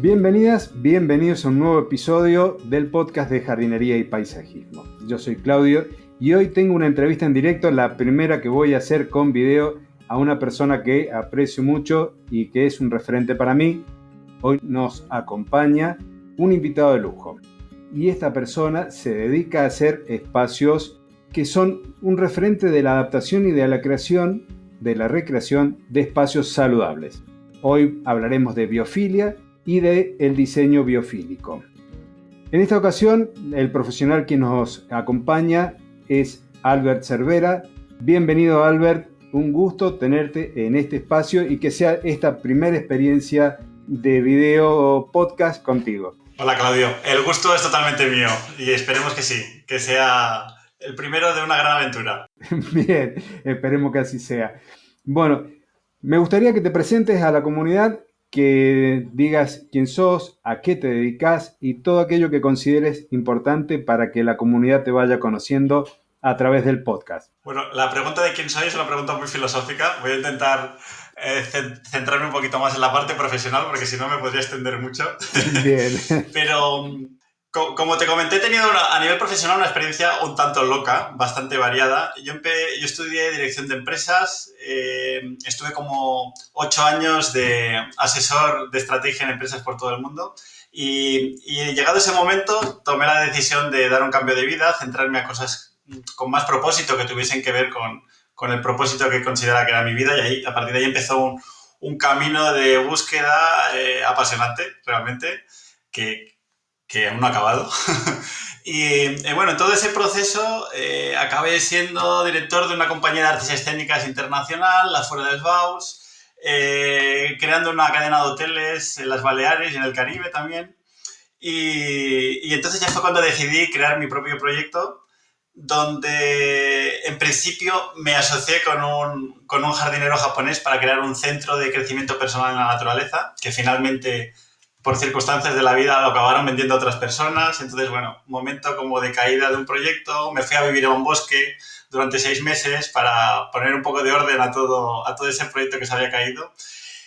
Bienvenidas, bienvenidos a un nuevo episodio del podcast de jardinería y paisajismo. Yo soy Claudio y hoy tengo una entrevista en directo, la primera que voy a hacer con video, a una persona que aprecio mucho y que es un referente para mí. Hoy nos acompaña un invitado de lujo y esta persona se dedica a hacer espacios que son un referente de la adaptación y de la creación, de la recreación de espacios saludables. Hoy hablaremos de biofilia y del diseño biofílico. En esta ocasión, el profesional que nos acompaña es Albert Cervera. Bienvenido, Albert. Un gusto tenerte en este espacio y que sea esta primera experiencia de video podcast contigo. Hola, Claudio. El gusto es totalmente mío y esperemos que sí, que sea el primero de una gran aventura. Bien, esperemos que así sea. Bueno, me gustaría que te presentes a la comunidad, que digas quién sos, a qué te dedicas y todo aquello que consideres importante para que la comunidad te vaya conociendo a través del podcast. Bueno, la pregunta de quién soy es una pregunta muy filosófica. Voy a intentar centrarme un poquito más en la parte profesional porque si no me podría extender mucho. Bien. Pero como te comenté, he tenido a nivel profesional una experiencia un tanto loca, bastante variada. Yo estudié dirección de empresas, estuve como 8 años de asesor de estrategia en empresas por todo el mundo y llegado ese momento tomé la decisión de dar un cambio de vida, centrarme a cosas con más propósito que tuviesen que ver con el propósito que consideraba que era mi vida y a partir de ahí empezó un camino de búsqueda apasionante, realmente, que aún no ha acabado. Y bueno, en todo ese proceso acabé siendo director de una compañía de artes escénicas internacional, la Fuera del Baus, creando una cadena de hoteles en las Baleares y en el Caribe también. Y entonces ya fue cuando decidí crear mi propio proyecto, donde en principio me asocié con un jardinero japonés para crear un centro de crecimiento personal en la naturaleza, que finalmente, por circunstancias de la vida, lo acabaron vendiendo a otras personas. Entonces, bueno, momento como de caída de un proyecto, me fui a vivir a un bosque durante 6 meses para poner un poco de orden a todo ese proyecto que se había caído.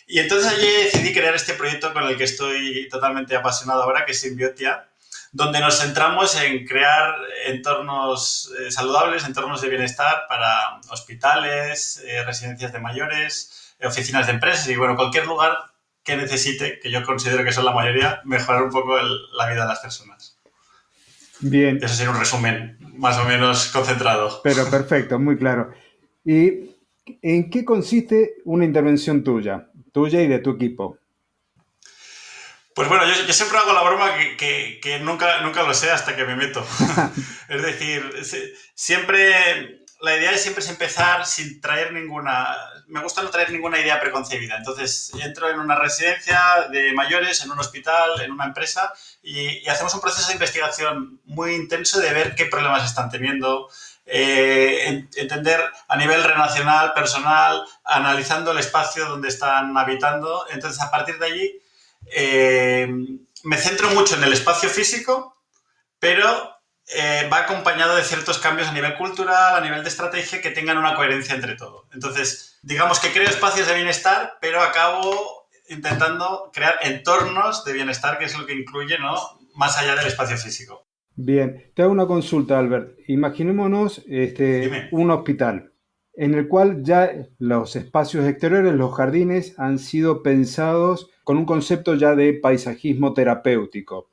Y entonces allí decidí crear este proyecto con el que estoy totalmente apasionado ahora, que es Symbiotia, donde nos centramos en crear entornos saludables, entornos de bienestar para hospitales, residencias de mayores, oficinas de empresas y, bueno, cualquier lugar que necesite, que yo considero que son la mayoría, mejorar un poco la vida de las personas. Bien. Eso sería un resumen más o menos concentrado. Pero perfecto, muy claro. ¿Y en qué consiste una intervención tuya y de tu equipo? Pues bueno, yo siempre hago la broma que nunca lo sé hasta que me meto. Es decir, la idea siempre es empezar sin traer me gusta no traer ninguna idea preconcebida. Entonces, entro en una residencia de mayores, en un hospital, en una empresa y hacemos un proceso de investigación muy intenso de ver qué problemas están teniendo, entender a nivel relacional, personal, analizando el espacio donde están habitando. Entonces, a partir de allí, me centro mucho en el espacio físico, pero va acompañado de ciertos cambios a nivel cultural, a nivel de estrategia, que tengan una coherencia entre todo. Entonces, digamos que creo espacios de bienestar, pero acabo intentando crear entornos de bienestar, que es lo que incluye, ¿no?, más allá del espacio físico. Bien, te hago una consulta, Albert. Imaginémonos un hospital en el cual ya los espacios exteriores, los jardines, han sido pensados con un concepto ya de paisajismo terapéutico.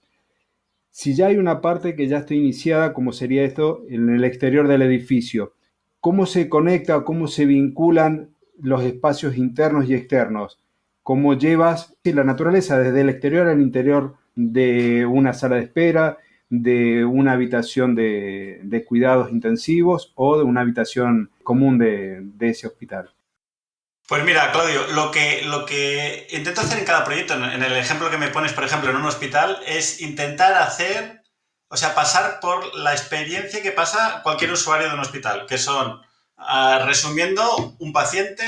Si ya hay una parte que ya está iniciada, como sería esto, en el exterior del edificio, ¿cómo se conecta, cómo se vinculan los espacios internos y externos? ¿Cómo llevas la naturaleza desde el exterior al interior de una sala de espera, de una habitación de cuidados intensivos o de una habitación común de ese hospital? Pues mira, Claudio, lo que intento hacer en cada proyecto, en el ejemplo que me pones, por ejemplo, en un hospital, es intentar pasar por la experiencia que pasa cualquier usuario de un hospital, que son, resumiendo, un paciente,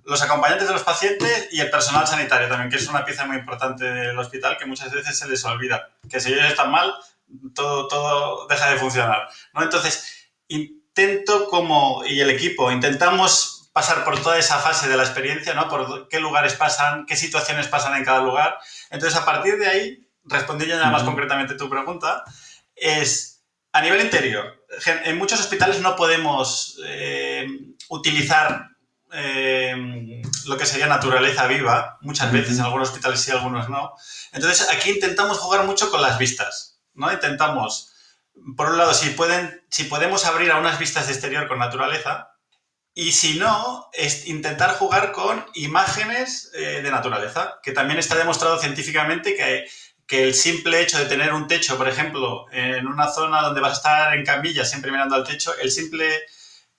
los acompañantes de los pacientes y el personal sanitario también, que es una pieza muy importante del hospital que muchas veces se les olvida, que si ellos están mal, todo deja de funcionar, ¿no? Entonces, y el equipo intentamos pasar por toda esa fase de la experiencia, ¿no? Por qué lugares pasan, qué situaciones pasan en cada lugar. Entonces, a partir de ahí, respondiendo ya más concretamente tu pregunta, es a nivel interior. En muchos hospitales no podemos utilizar lo que sería naturaleza viva, muchas veces, en algunos hospitales sí, algunos no. Entonces, aquí intentamos jugar mucho con las vistas, ¿no? Intentamos, por un lado, si podemos abrir a unas vistas de exterior con naturaleza, y si no, es intentar jugar con imágenes de naturaleza, que también está demostrado científicamente que el simple hecho de tener un techo, por ejemplo, en una zona donde vas a estar en camilla siempre mirando al techo, el simple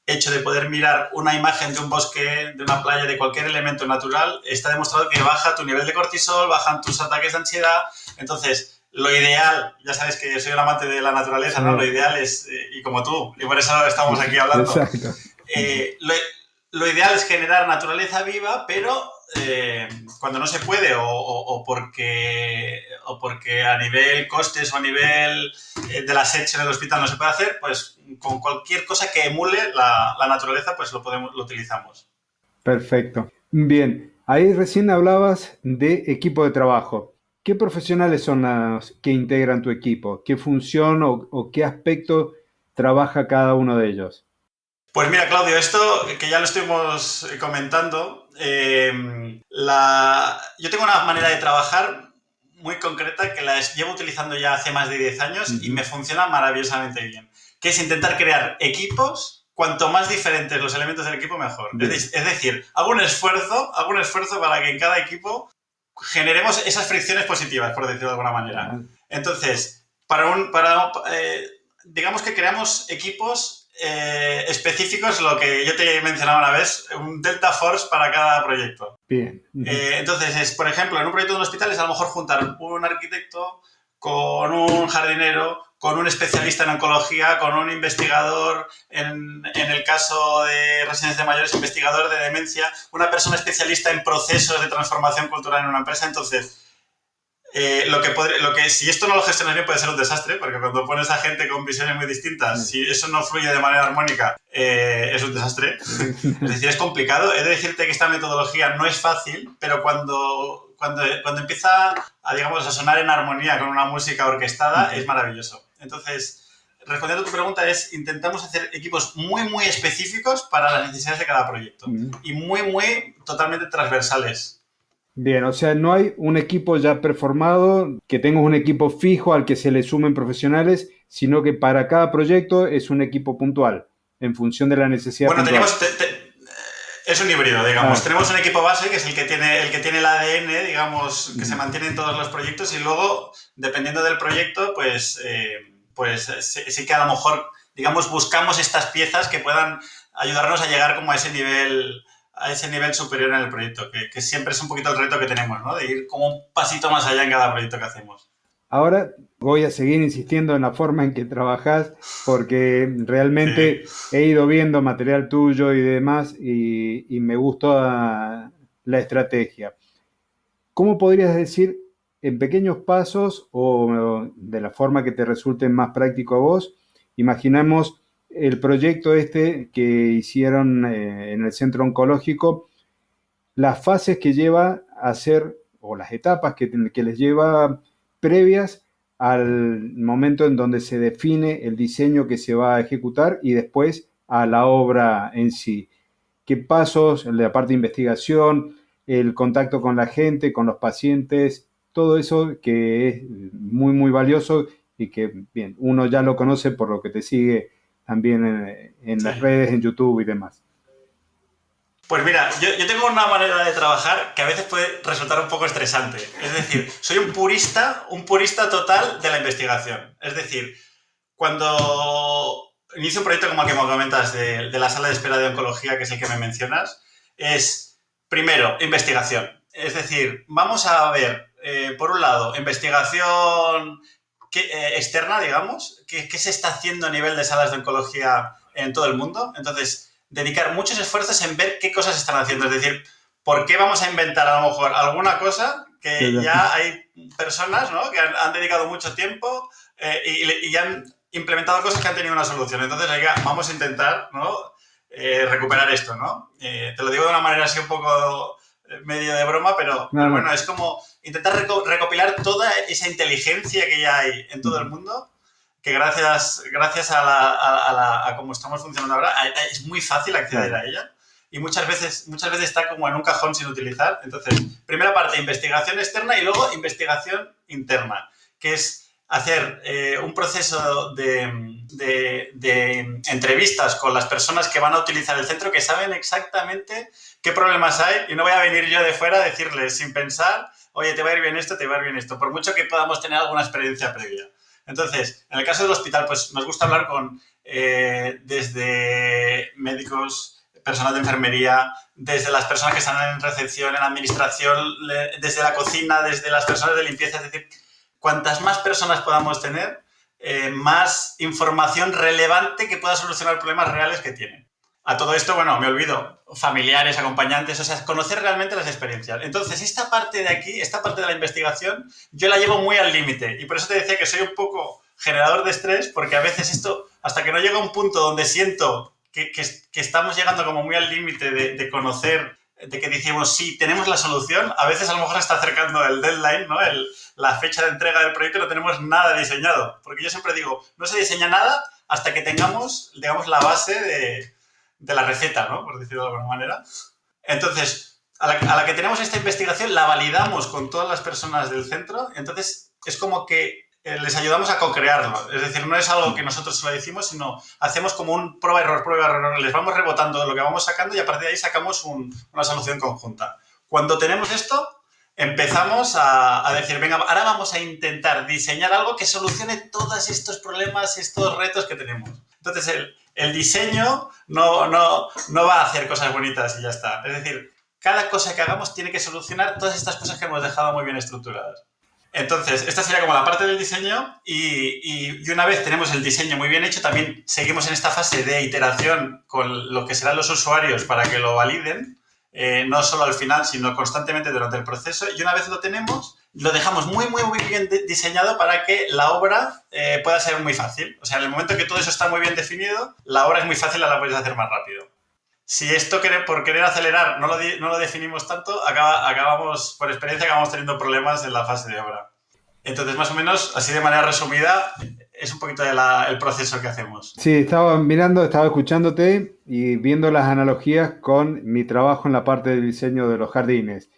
hecho de poder mirar una imagen de un bosque, de una playa, de cualquier elemento natural, está demostrado que baja tu nivel de cortisol, bajan tus ataques de ansiedad. Entonces, lo ideal, ya sabes que soy un amante de la naturaleza, ¿no? Lo ideal es, y como tú, y por eso estamos aquí hablando, lo ideal es generar naturaleza viva, pero cuando no se puede o porque a nivel costes o a nivel de la SETS en el hospital no se puede hacer, pues con cualquier cosa que emule la naturaleza, pues lo utilizamos. Perfecto. Bien, ahí recién hablabas de equipo de trabajo. ¿Qué profesionales son los que integran tu equipo? ¿Qué función o qué aspecto trabaja cada uno de ellos? Pues mira, Claudio, esto que ya lo estuvimos comentando, yo tengo una manera de trabajar muy concreta que la llevo utilizando ya hace más de 10 años y me funciona maravillosamente bien, que es intentar crear equipos, cuanto más diferentes los elementos del equipo, mejor. Es decir, hago un esfuerzo para que en cada equipo generemos esas fricciones positivas, por decirlo de alguna manera. Entonces, digamos que creamos equipos específicos, lo que yo te mencionaba una vez, un Delta Force para cada proyecto. Bien. Entonces, por ejemplo, en un proyecto de un hospital es a lo mejor juntar un arquitecto con un jardinero, con un especialista en oncología, con un investigador, en el caso de residencias de mayores, investigador de demencia, una persona especialista en procesos de transformación cultural en una empresa. Entonces, si esto no lo gestionas bien puede ser un desastre, porque cuando pones a gente con visiones muy distintas, si eso no fluye de manera armónica, es un desastre. Es decir, es complicado. He de decirte que esta metodología no es fácil, pero cuando empieza digamos, a sonar en armonía con una música orquestada, es maravilloso. Entonces, respondiendo a tu pregunta, intentamos hacer equipos muy, muy específicos para las necesidades de cada proyecto y muy, muy totalmente transversales. Bien, o sea, no hay un equipo ya performado, que tengas un equipo fijo al que se le sumen profesionales, sino que para cada proyecto es un equipo puntual, en función de la necesidad puntual. Es un híbrido, digamos. Tenemos un equipo base, que es el que tiene el ADN, digamos, que se mantiene en todos los proyectos, y luego, dependiendo del proyecto, pues sí que a lo mejor, digamos, buscamos estas piezas que puedan ayudarnos a llegar como a ese nivel superior en el proyecto, que siempre es un poquito el reto que tenemos, ¿no? De ir como un pasito más allá en cada proyecto que hacemos. Ahora voy a seguir insistiendo en la forma en que trabajás, porque realmente he ido viendo material tuyo y demás y me gustó la estrategia. ¿Cómo podrías decir en pequeños pasos o de la forma que te resulte más práctico a vos? Imaginamos el proyecto este que hicieron en el centro oncológico, las fases que lleva a hacer, o las etapas que les lleva previas al momento en donde se define el diseño que se va a ejecutar y después a la obra en sí. ¿Qué pasos, la parte de investigación, el contacto con la gente, con los pacientes, todo eso que es muy, muy valioso y que, bien, uno ya lo conoce por lo que te sigue también en las redes, en YouTube y demás? Pues mira, yo tengo una manera de trabajar que a veces puede resultar un poco estresante. Es decir, soy un purista total de la investigación. Es decir, cuando inicio un proyecto como el que me comentas de la sala de espera de oncología, que es el que me mencionas, es, primero, investigación. Es decir, vamos a ver, por un lado, investigación externa, digamos, qué se está haciendo a nivel de salas de oncología en todo el mundo. Entonces, dedicar muchos esfuerzos en ver qué cosas están haciendo. Es decir, ¿por qué vamos a inventar a lo mejor alguna cosa que ya hay personas, ¿no?, que han dedicado mucho tiempo y han implementado cosas que han tenido una solución? Entonces, vamos a intentar, ¿no?, recuperar esto, ¿no? Te lo digo de una manera así un poco medio de broma, pero bueno, es como intentar recopilar toda esa inteligencia que ya hay en todo el mundo, que gracias a cómo estamos funcionando ahora, es muy fácil acceder a ella. Y muchas veces está como en un cajón sin utilizar. Entonces, primera parte, investigación externa y luego investigación interna, que es hacer un proceso de entrevistas con las personas que van a utilizar el centro, que saben exactamente qué problemas hay, y no voy a venir yo de fuera a decirles sin pensar, oye, te va a ir bien esto, te va a ir bien esto, por mucho que podamos tener alguna experiencia previa. Entonces, en el caso del hospital, pues nos gusta hablar con desde médicos, personal de enfermería, desde las personas que están en recepción, en administración, desde la cocina, desde las personas de limpieza. Es decir, cuantas más personas podamos tener, más información relevante que pueda solucionar problemas reales que tienen. A todo esto, bueno, me olvido, familiares, acompañantes, o sea, conocer realmente las experiencias. Entonces, esta parte de aquí, esta parte de la investigación, yo la llevo muy al límite. Y por eso te decía que soy un poco generador de estrés, porque a veces esto, hasta que no llega a un punto donde siento que estamos llegando como muy al límite de conocer, de que decimos, sí, tenemos la solución, a veces a lo mejor está acercando el deadline, ¿no? La fecha de entrega del proyecto, no tenemos nada diseñado. Porque yo siempre digo, no se diseña nada hasta que tengamos, digamos, la base de la receta, ¿no? Por decirlo de alguna manera. Entonces, a la que tenemos esta investigación, la validamos con todas las personas del centro, entonces es como que les ayudamos a co-crearlo. Es decir, no es algo que nosotros solo decimos, sino hacemos como un prueba-error. Les vamos rebotando lo que vamos sacando y a partir de ahí sacamos una solución conjunta. Cuando tenemos esto, empezamos a decir, venga, ahora vamos a intentar diseñar algo que solucione todos estos problemas, estos retos que tenemos. Entonces, el diseño no va a hacer cosas bonitas y ya está. Es decir, cada cosa que hagamos tiene que solucionar todas estas cosas que hemos dejado muy bien estructuradas. Entonces, esta sería como la parte del diseño y una vez tenemos el diseño muy bien hecho, también seguimos en esta fase de iteración con lo que serán los usuarios para que lo validen, no solo al final, sino constantemente durante el proceso. Y una vez lo tenemos, lo dejamos muy bien diseñado para que la obra pueda ser muy fácil. O sea, en el momento que todo eso está muy bien definido, la obra es muy fácil, la puedes hacer más rápido. Si esto por querer acelerar no lo definimos tanto, acabamos, por experiencia, acabamos teniendo problemas en la fase de obra. Entonces, más o menos, así de manera resumida, es un poquito el proceso que hacemos. Sí, estaba escuchándote y viendo las analogías con mi trabajo en la parte del diseño de los jardines.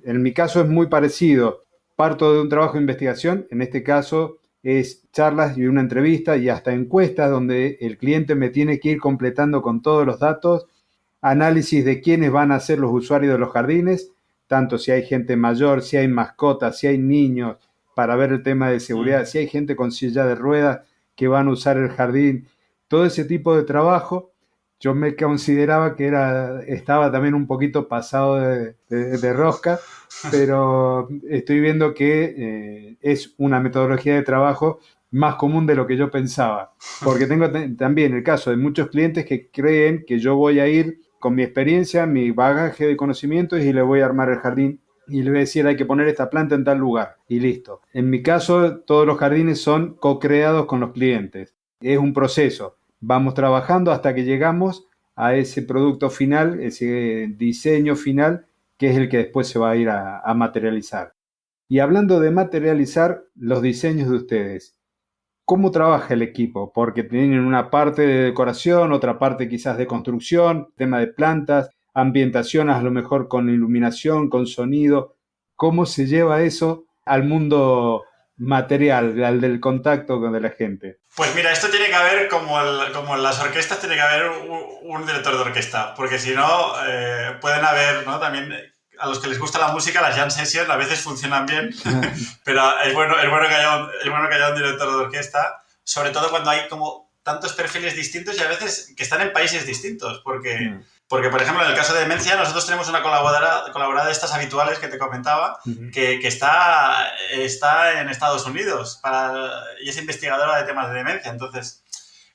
En mi caso es muy parecido. Parto de un trabajo de investigación, en este caso es charlas y una entrevista y hasta encuestas donde el cliente me tiene que ir completando con todos los datos, análisis de quiénes van a ser los usuarios de los jardines, tanto si hay gente mayor, si hay mascotas, si hay niños, para ver el tema de seguridad, si hay gente con silla de ruedas que van a usar el jardín, todo ese tipo de trabajo. Yo me consideraba que estaba también un poquito pasado de rosca, pero estoy viendo que es una metodología de trabajo más común de lo que yo pensaba, porque tengo también el caso de muchos clientes que creen que yo voy a ir con mi experiencia, mi bagaje de conocimientos y le voy a armar el jardín y le voy a decir hay que poner esta planta en tal lugar y listo. En mi caso, todos los jardines son co-creados con los clientes. Es un proceso. Vamos trabajando hasta que llegamos a ese producto final, ese diseño final, que es el que después se va a ir a materializar. Y hablando de materializar los diseños de ustedes, ¿cómo trabaja el equipo? Porque tienen una parte de decoración, otra parte quizás de construcción, tema de plantas, ambientación a lo mejor con iluminación, con sonido. ¿Cómo se lleva eso al mundo material, al del contacto con la gente? Pues mira, esto tiene que haber, como en las orquestas, tiene que haber un director de orquesta, porque si no, pueden haber, ¿no? También a los que les gusta la música, las jam sessions a veces funcionan bien, pero es bueno que haya un director de orquesta, sobre todo cuando hay como tantos perfiles distintos y a veces que están en países distintos, porque por ejemplo, en el caso de Demencia, nosotros tenemos una colaboradora de estas habituales que te comentaba, que está en Estados Unidos y es investigadora de temas de demencia. Entonces,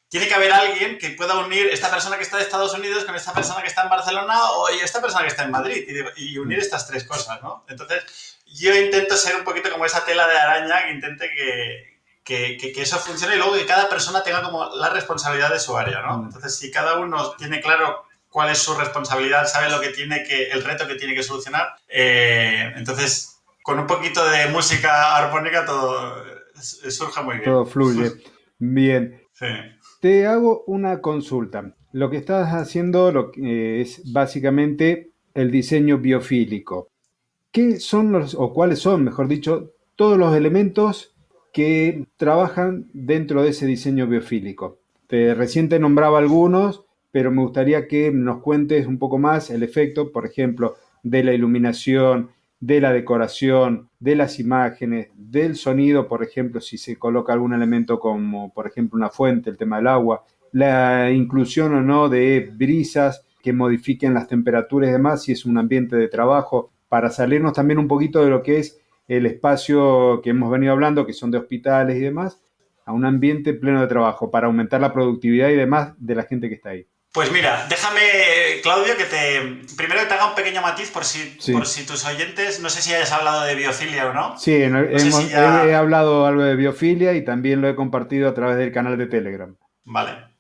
tiene que haber alguien que pueda unir esta persona que está de Estados Unidos con esta persona que está en Barcelona y esta persona que está en Madrid y unir estas tres cosas, ¿no? Entonces, yo intento ser un poquito como esa tela de araña que intente que eso funcione y luego que cada persona tenga como la responsabilidad de su área, ¿no? Entonces, si cada uno tiene claro cuál es su responsabilidad, sabe lo que el reto que tiene que solucionar, entonces, con un poquito de música armónica todo surge muy bien. Todo fluye. Bien. Sí. Te hago una consulta. Lo que estás haciendo es básicamente el diseño biofílico. ¿Qué son o cuáles son, mejor dicho, todos los elementos que trabajan dentro de ese diseño biofílico? Recién te nombraba algunos, pero me gustaría que nos cuentes un poco más el efecto, por ejemplo, de la iluminación, de la decoración, de las imágenes, del sonido, por ejemplo, si se coloca algún elemento como, por ejemplo, una fuente, el tema del agua, la inclusión o no de brisas que modifiquen las temperaturas y demás, si es un ambiente de trabajo, para salirnos también un poquito de lo que es el espacio que hemos venido hablando, que son de hospitales y demás, a un ambiente pleno de trabajo, para aumentar la productividad y demás de la gente que está ahí. Pues mira, déjame, Claudio, primero que te haga un pequeño matiz por si tus oyentes, no sé si hayas hablado de biofilia o no. Sí, he hablado algo de biofilia y también lo he compartido a través del canal de Telegram. Vale.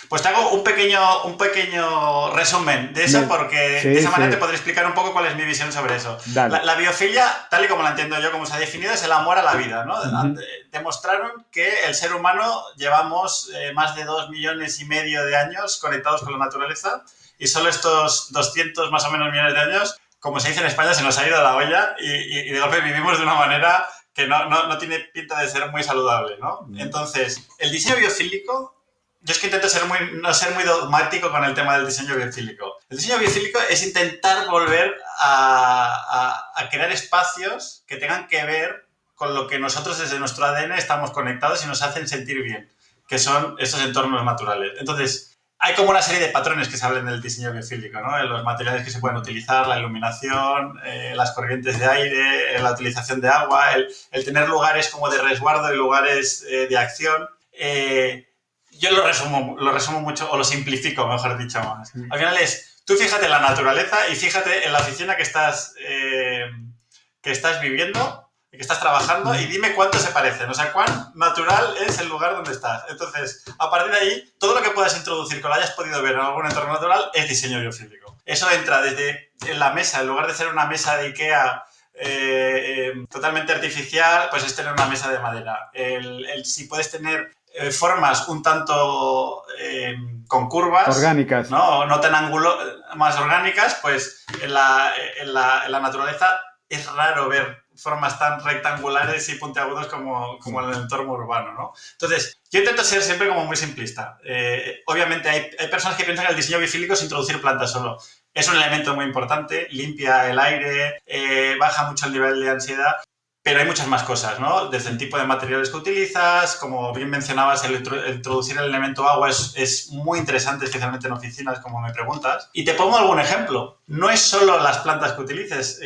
Pues te hago un pequeño resumen de eso porque de esa manera te podré explicar un poco cuál es mi visión sobre eso. La biofilia, tal y como la entiendo yo, como se ha definido, es el amor a la vida, ¿no? Demostraron que el ser humano llevamos más de 2,5 millones de años conectados con la naturaleza y solo estos 200 más o menos millones de años, como se dice en España, se nos ha ido la olla y de golpe vivimos de una manera que no tiene pinta de ser muy saludable, ¿no? Entonces, el diseño biofílico, yo es que intento no ser muy dogmático con el tema del diseño biofílico. El diseño biofílico es intentar volver a crear espacios que tengan que ver con lo que nosotros desde nuestro ADN estamos conectados y nos hacen sentir bien, que son estos entornos naturales. Entonces, hay como una serie de patrones que se hablan del diseño biofílico, ¿no? Los materiales que se pueden utilizar, la iluminación, las corrientes de aire, la utilización de agua, el tener lugares como de resguardo y lugares de acción. Yo lo resumo mucho, o lo simplifico, mejor dicho más. Al final tú fíjate en la naturaleza y fíjate en la oficina que estás viviendo, que estás trabajando, y dime cuánto se parecen, o sea, cuán natural es el lugar donde estás. Entonces, a partir de ahí, todo lo que puedas introducir, que lo hayas podido ver en algún entorno natural, es diseño biofílico. Eso entra desde en la mesa, en lugar de ser una mesa de Ikea totalmente artificial, pues es tener una mesa de madera. Si puedes tener formas un tanto con curvas orgánicas, no tan más orgánicas, pues en la naturaleza es raro ver formas tan rectangulares y puntiagudos como en el entorno urbano, ¿no? Entonces, yo intento ser siempre como muy simplista. Obviamente hay personas que piensan que el diseño biofílico es introducir plantas solo. Es un elemento muy importante, limpia el aire, baja mucho el nivel de ansiedad, pero hay muchas más cosas, ¿no? Desde el tipo de materiales que utilizas, como bien mencionabas, el introducir el elemento agua es muy interesante, especialmente en oficinas, como me preguntas. Y te pongo algún ejemplo. No es solo las plantas que utilices.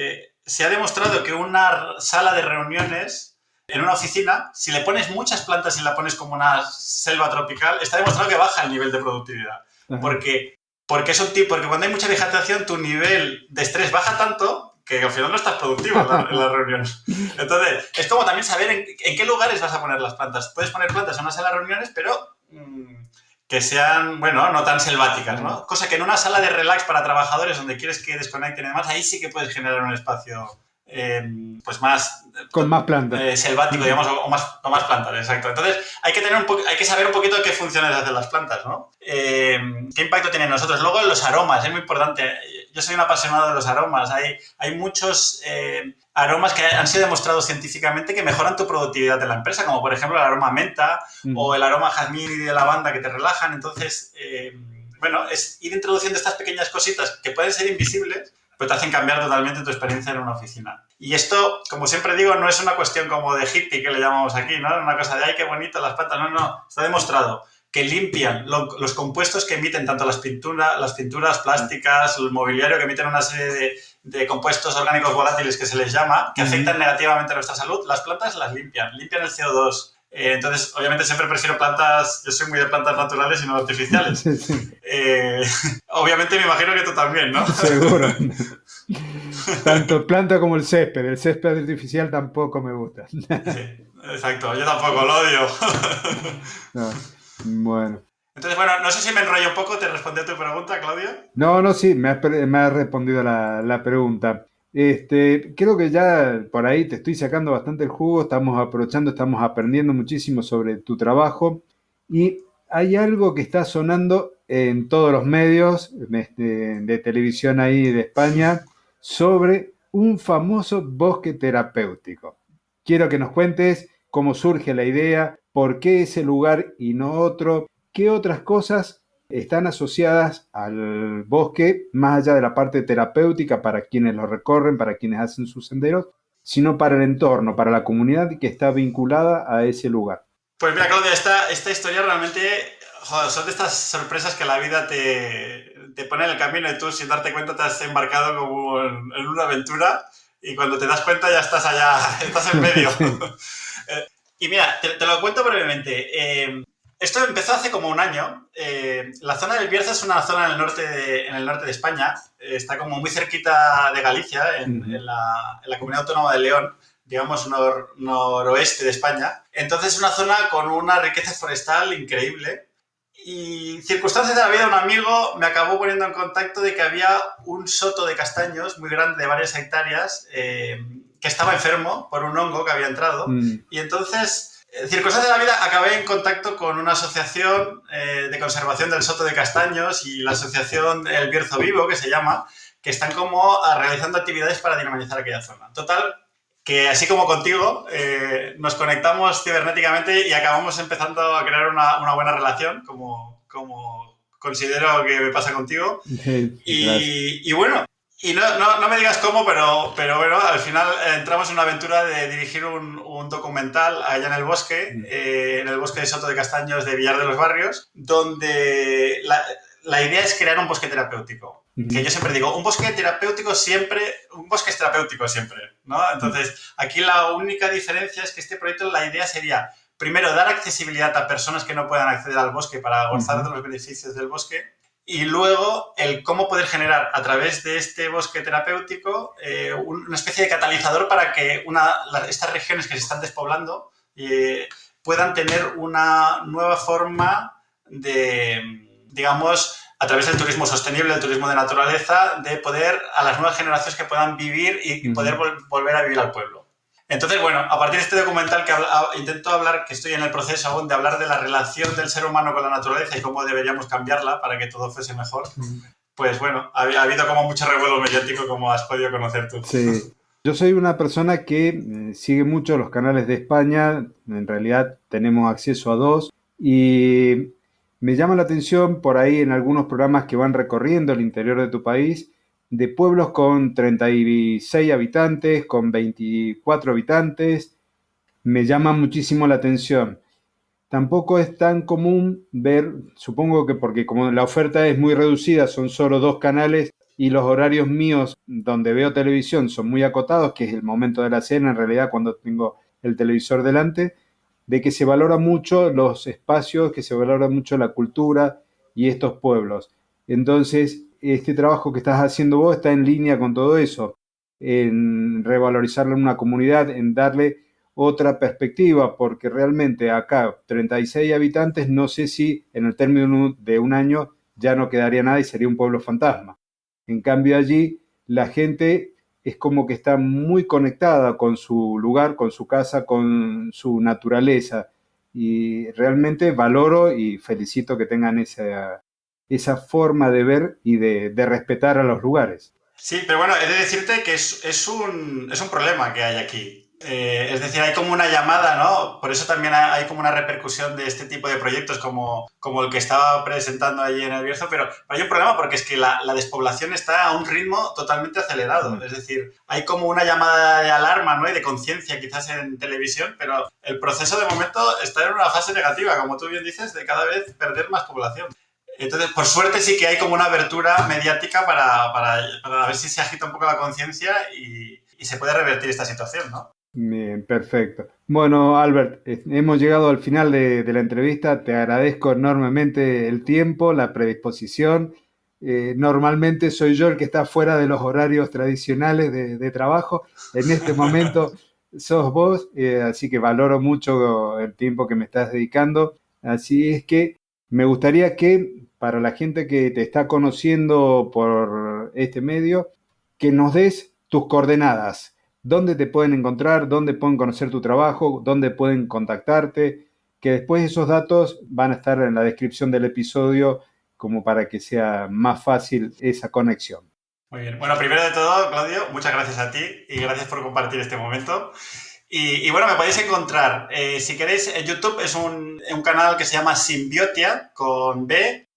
Se ha demostrado que una sala de reuniones en una oficina, si le pones muchas plantas y la pones como una selva tropical, está demostrado que baja el nivel de productividad. Porque cuando hay mucha vegetación, tu nivel de estrés baja tanto que al final no estás productivo en la reunión. Entonces, es como también saber en qué lugares vas a poner las plantas. Puedes poner plantas en una sala de reuniones, pero que sean, no tan selváticas, ¿no? Cosa que en una sala de relax para trabajadores donde quieres que desconecten y demás, ahí sí que puedes generar un espacio pues más... con más plantas. Selvático, digamos, o más plantas, exacto. Entonces, hay que saber un poquito qué funciones hacen las plantas, ¿no? ¿Qué impacto tienen nosotros? Luego, los aromas, es muy importante. Yo soy un apasionado de los aromas. Hay muchos aromas que han sido demostrados científicamente que mejoran tu productividad de la empresa, como por ejemplo el aroma menta o el aroma jazmín y de lavanda que te relajan. Entonces, es ir introduciendo estas pequeñas cositas que pueden ser invisibles, pero te hacen cambiar totalmente tu experiencia en una oficina. Y esto, como siempre digo, no es una cuestión como de hippie que le llamamos aquí, ¿no? Una cosa de, ¡ay, qué bonito las plantas! No, está demostrado que limpian los compuestos que emiten tanto las pinturas plásticas, el mobiliario, que emiten una serie de compuestos orgánicos volátiles que se les llama, que afectan negativamente a nuestra salud. Las plantas las limpian el CO2. Entonces, obviamente siempre prefiero plantas, yo soy muy de plantas naturales y no artificiales. Sí. Obviamente me imagino que tú también, ¿no? Seguro. Tanto planta como el césped artificial tampoco me gusta. Sí, exacto, yo tampoco lo odio. No, bueno. Entonces, bueno, no sé si me enrollo un poco, te respondí a tu pregunta, Claudio. No, no, sí, me has respondido la pregunta. Creo que ya por ahí te estoy sacando bastante el jugo, estamos aprovechando, estamos aprendiendo muchísimo sobre tu trabajo y hay algo que está sonando en todos los medios de televisión ahí de España sobre un famoso bosque terapéutico. Quiero que nos cuentes cómo surge la idea, por qué ese lugar y no otro, qué otras cosas están asociadas al bosque, más allá de la parte terapéutica para quienes lo recorren, para quienes hacen sus senderos, sino para el entorno, para la comunidad que está vinculada a ese lugar. Pues mira, Claudio, esta historia realmente, joder, son de estas sorpresas que la vida te pone en el camino y tú sin darte cuenta te has embarcado como en una aventura y cuando te das cuenta ya estás allá, estás en medio. Sí. Y mira, te lo cuento brevemente. Esto empezó hace como un año. La zona del Bierzo es una zona en el norte de España. Está como muy cerquita de Galicia, Ujú. en la comunidad autónoma de León, digamos noroeste de España. Entonces es una zona con una riqueza forestal increíble. Y circunstancias de la vida de un amigo me acabó poniendo en contacto de que había un soto de castaños muy grande, de varias hectáreas, que estaba enfermo por un hongo que había entrado. Mm, Y entonces, circunstancias de la vida, acabé en contacto con una asociación de conservación del soto de castaños y la asociación El Bierzo Vivo, que se llama, que están como realizando actividades para dinamizar aquella zona. Total, que así como contigo, nos conectamos cibernéticamente y acabamos empezando a crear una buena relación, como considero que me pasa contigo. Gracias. Y bueno, y no me digas cómo, pero bueno, al final entramos en una aventura de dirigir un documental allá en el bosque de Soto de Castaños de Villar de los Barrios, donde la idea es crear un bosque terapéutico. Que Ujú. yo siempre digo, un bosque es terapéutico siempre, ¿no? Entonces, aquí la única diferencia es que este proyecto, la idea sería, primero, dar accesibilidad a personas que no puedan acceder al bosque para gozar de Ujú. los beneficios del bosque, y luego el cómo poder generar a través de este bosque terapéutico una especie de catalizador para que estas regiones que se están despoblando puedan tener una nueva forma de, digamos, a través del turismo sostenible, del turismo de naturaleza, de poder a las nuevas generaciones que puedan vivir y poder Ujú. volver a vivir al pueblo. Entonces, bueno, a partir de este documental que intento hablar, que estoy en el proceso aún de hablar de la relación del ser humano con la naturaleza y cómo deberíamos cambiarla para que todo fuese mejor, Ujú. pues bueno, ha habido como mucho revuelo mediático como has podido conocer tú. Sí. Yo soy una persona que sigue mucho los canales de España, en realidad tenemos acceso a dos, y me llama la atención por ahí en algunos programas que van recorriendo el interior de tu país, de pueblos con 36 habitantes, con 24 habitantes, me llama muchísimo la atención. Tampoco es tan común ver, supongo que porque como la oferta es muy reducida, son solo dos canales y los horarios míos donde veo televisión son muy acotados, que es el momento de la cena, en realidad cuando tengo el televisor delante, de que se valora mucho los espacios, que se valora mucho la cultura y estos pueblos. Entonces, este trabajo que estás haciendo vos está en línea con todo eso, en revalorizarle una comunidad, en darle otra perspectiva, porque realmente acá 36 habitantes, no sé si en el término de un año ya no quedaría nada y sería un pueblo fantasma. En cambio allí la gente es como que está muy conectada con su lugar, con su casa, con su naturaleza. Y realmente valoro y felicito que tengan esa forma de ver y de respetar a los lugares. Sí, pero bueno, he de decirte que es un problema que hay aquí. Es decir, hay como una llamada, ¿no? Por eso también hay como una repercusión de este tipo de proyectos como el que estaba presentando allí en el Bierzo, pero hay un problema porque es que la despoblación está a un ritmo totalmente acelerado. Mm. Es decir, hay como una llamada de alarma, ¿no? Y de conciencia quizás en televisión, pero el proceso de momento está en una fase negativa, como tú bien dices, de cada vez perder más población. Entonces, por suerte sí que hay como una abertura mediática para ver si se agita un poco la conciencia y se puede revertir esta situación, ¿no? Bien, perfecto. Bueno, Albert, hemos llegado al final de la entrevista. Te agradezco enormemente el tiempo, la predisposición. Normalmente soy yo el que está fuera de los horarios tradicionales de trabajo. En este momento sos vos, así que valoro mucho el tiempo que me estás dedicando. Así es que me gustaría que para la gente que te está conociendo por este medio, que nos des tus coordenadas. ¿Dónde te pueden encontrar? ¿Dónde pueden conocer tu trabajo? ¿Dónde pueden contactarte? Que después esos datos van a estar en la descripción del episodio como para que sea más fácil esa conexión. Muy bien. Bueno, primero de todo, Claudio, muchas gracias a ti y gracias por compartir este momento. Y bueno, me podéis encontrar, si queréis, en YouTube es un canal que se llama Symbiotia, con B.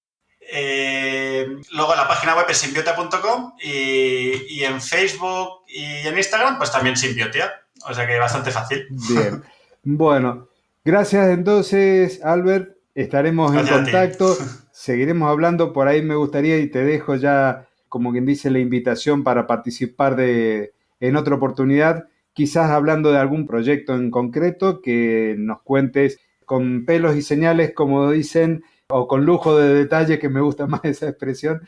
Luego la página web es symbiotia.com y en Facebook y en Instagram, pues también Symbiotia. O sea que bastante fácil. Bien. Bueno, gracias entonces, Albert. Estaremos en contacto. Seguiremos hablando. Por ahí me gustaría y te dejo ya, como quien dice, la invitación para participar en otra oportunidad. Quizás hablando de algún proyecto en concreto que nos cuentes con pelos y señales, como dicen, o con lujo de detalle, que me gusta más esa expresión,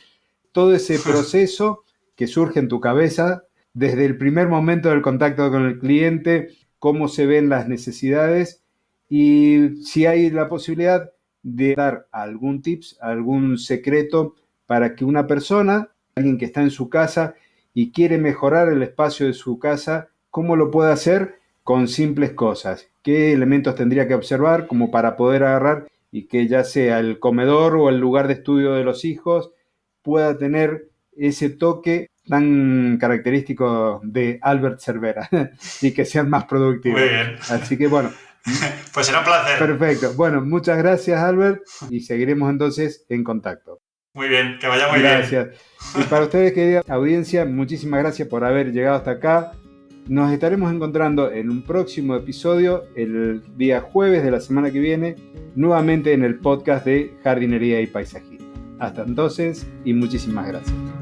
todo ese proceso que surge en tu cabeza desde el primer momento del contacto con el cliente, cómo se ven las necesidades y si hay la posibilidad de dar algún tips, algún secreto para que una persona, alguien que está en su casa y quiere mejorar el espacio de su casa, ¿cómo lo puede hacer? Con simples cosas. ¿Qué elementos tendría que observar como para poder agarrar y que ya sea el comedor o el lugar de estudio de los hijos pueda tener ese toque tan característico de Albert Cervera y que sean más productivos? Muy bien. Así que bueno. Pues será un placer. Perfecto. Bueno, muchas gracias, Albert, y seguiremos entonces en contacto. Muy bien, que vaya muy bien. Gracias. Y para ustedes, querida audiencia, muchísimas gracias por haber llegado hasta acá. Nos estaremos encontrando en un próximo episodio, el día jueves de la semana que viene, nuevamente en el podcast de Jardinería y Paisajismo. Hasta entonces y muchísimas gracias.